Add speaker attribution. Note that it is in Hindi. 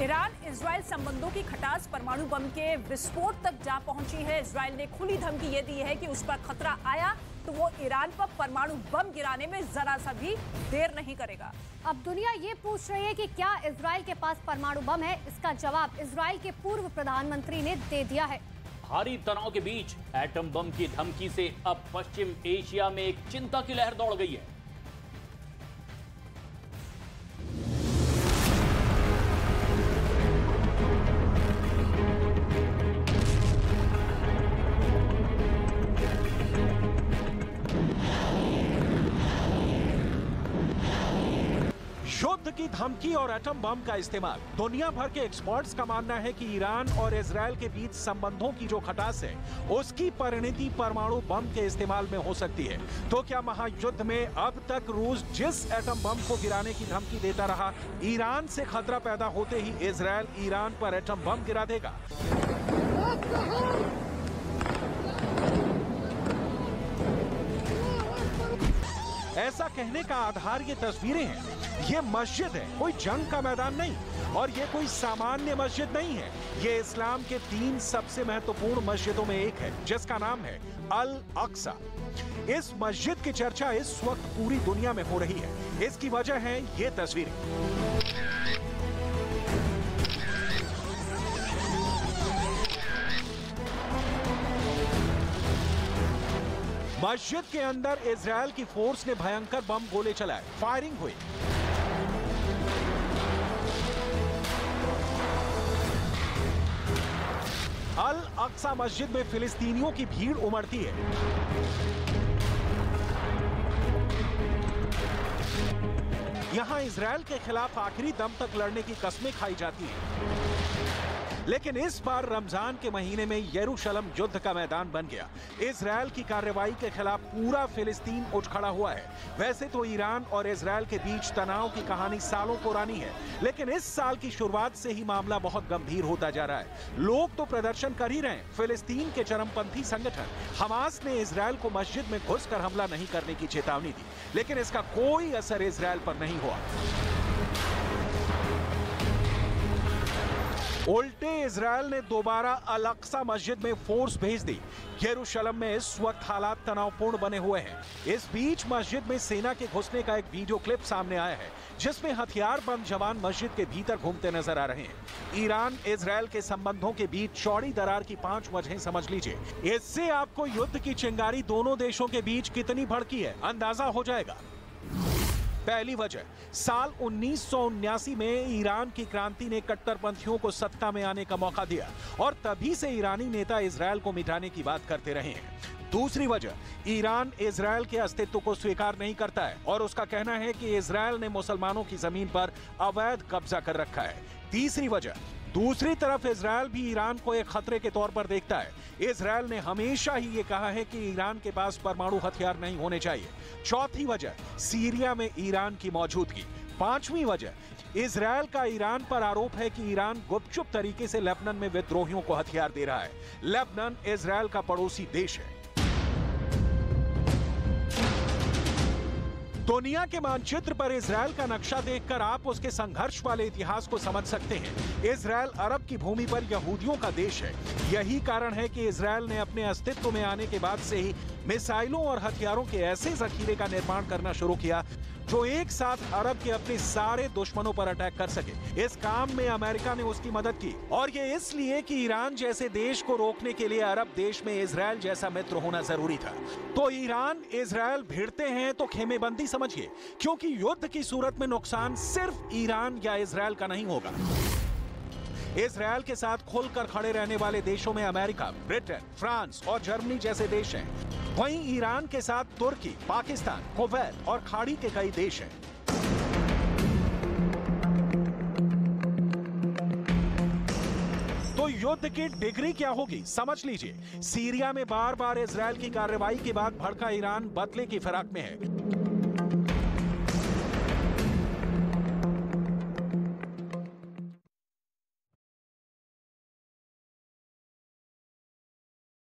Speaker 1: ईरान इजराइल संबंधों की खटास परमाणु बम के विस्फोट तक जा पहुंची है। इजराइल ने खुली धमकी ये दी है कि उस पर खतरा आया तो वो ईरान पर परमाणु बम गिराने में जरा सा भी देर नहीं करेगा।
Speaker 2: अब दुनिया ये पूछ रही है कि क्या इजराइल के पास परमाणु बम है। इसका जवाब इजराइल के पूर्व प्रधानमंत्री ने दे दिया है।
Speaker 3: भारी तनाव के बीच एटम बम की धमकी से अब पश्चिम एशिया में एक चिंता की लहर दौड़ गई है।
Speaker 4: युद्ध की धमकी और एटम बम का इस्तेमाल। दुनिया भर के एक्सपर्ट्स का मानना है कि ईरान और इजराइल के बीच संबंधों की जो खटास है उसकी परिणति परमाणु बम के इस्तेमाल में हो सकती है। तो क्या महायुद्ध में अब तक रूस जिस एटम बम को गिराने की धमकी देता रहा, ईरान से खतरा पैदा होते ही इजराइल ईरान पर एटम बम गिरा देगा? ऐसा कहने का आधार ये तस्वीरें हैं। ये मस्जिद है, कोई जंग का मैदान नहीं, और ये कोई सामान्य मस्जिद नहीं है। ये इस्लाम के 3 सबसे महत्वपूर्ण मस्जिदों में एक है, जिसका नाम है अल अक्सा। इस मस्जिद की चर्चा इस वक्त पूरी दुनिया में हो रही है। इसकी वजह है ये तस्वीरें। मस्जिद के अंदर इजराइल की फोर्स ने भयंकर बम गोले चलाए, फायरिंग हुई। अल अक्सा मस्जिद में फिलिस्तीनियों की भीड़ उमड़ती है। यहां इजराइल के खिलाफ आखिरी दम तक लड़ने की कस्में खाई जाती हैं। लेकिन इस बार रमजान के महीने में यरूशलेम युद्ध का मैदान बन गया। इजराइल की कार्रवाई के खिलाफ पूरा फिलिस्तीन उठ खड़ा हुआ है। वैसे तो ईरान और इजराइल के बीच तनाव की कहानी सालों पुरानी है, लेकिन इस साल की शुरुआत से ही मामला बहुत गंभीर होता जा रहा है। लोग तो प्रदर्शन कर ही रहे हैं। फिलिस्तीन के चरमपंथी संगठन हमास ने इजराइल को मस्जिद में घुसकर हमला नहीं करने की चेतावनी दी, लेकिन इसका कोई असर इजराइल पर नहीं हुआ। उल्टे इजराइल ने दोबारा अल अक्सा मस्जिद में फोर्स भेज दी। यरूशलेम में इस वक्त हालात तनावपूर्ण बने हुए हैं। इस बीच मस्जिद में सेना के घुसने का एक वीडियो क्लिप सामने आया है, जिसमें हथियारबंद जवान मस्जिद के भीतर घूमते नजर आ रहे हैं। ईरान इजराइल के संबंधों के बीच चौड़ी दरार की 5 वजहें समझ लीजिए। इससे आपको युद्ध की चिंगारी दोनों देशों के बीच कितनी भड़की है अंदाजा हो जाएगा। पहली वजह, साल 1979 में ईरान की क्रांति ने कट्टरपंथियों को सत्ता में आने का मौका दिया और तभी से ईरानी नेता इजराइल को मिटाने की बात करते रहे हैं। दूसरी वजह, ईरान इजराइल के अस्तित्व को स्वीकार नहीं करता है और उसका कहना है कि इजराइल ने मुसलमानों की जमीन पर अवैध कब्जा कर रखा है। तीसरी वजह, दूसरी तरफ इजराइल भी ईरान को एक खतरे के तौर पर देखता है। इजराइल ने हमेशा ही ये कहा है कि ईरान के पास परमाणु हथियार नहीं होने चाहिए। चौथी वजह, सीरिया में ईरान की मौजूदगी। पांचवी वजह, इजराइल का ईरान पर आरोप है कि ईरान गुपचुप तरीके से लेबनान में विद्रोहियों को हथियार दे रहा है। लेबनान इजराइल का पड़ोसी देश है। दुनिया के मानचित्र पर इजराइल का नक्शा देखकर आप उसके संघर्ष वाले इतिहास को समझ सकते हैं। इजराइल अरब की भूमि पर यहूदियों का देश है। यही कारण है कि इजराइल ने अपने अस्तित्व में आने के बाद से ही मिसाइलों और हथियारों के ऐसे जखीरे का निर्माण करना शुरू किया जो एक साथ अरब के अपने सारे दुश्मनों पर अटैक कर सके। इस काम में अमेरिका ने उसकी मदद की, और ये इसलिए कि ईरान जैसे देश को रोकने के लिए अरब देश में इजराइल जैसा मित्र होना जरूरी था। तो ईरान इजराइल भिड़ते हैं तो खेमेबंदी समझिए, क्योंकि युद्ध की सूरत में नुकसान सिर्फ ईरान या इजराइल का नहीं होगा। इजराइल के साथ खुलकर खड़े रहने वाले देशों में अमेरिका, ब्रिटेन, फ्रांस और जर्मनी जैसे देश हैं। वहीं ईरान के साथ तुर्की, पाकिस्तान, कुवैत और खाड़ी के कई देश हैं। तो युद्ध की डिग्री क्या होगी समझ लीजिए। सीरिया में बार बार इजराइल की कार्रवाई के बाद भड़का ईरान बदले की फिराक में है।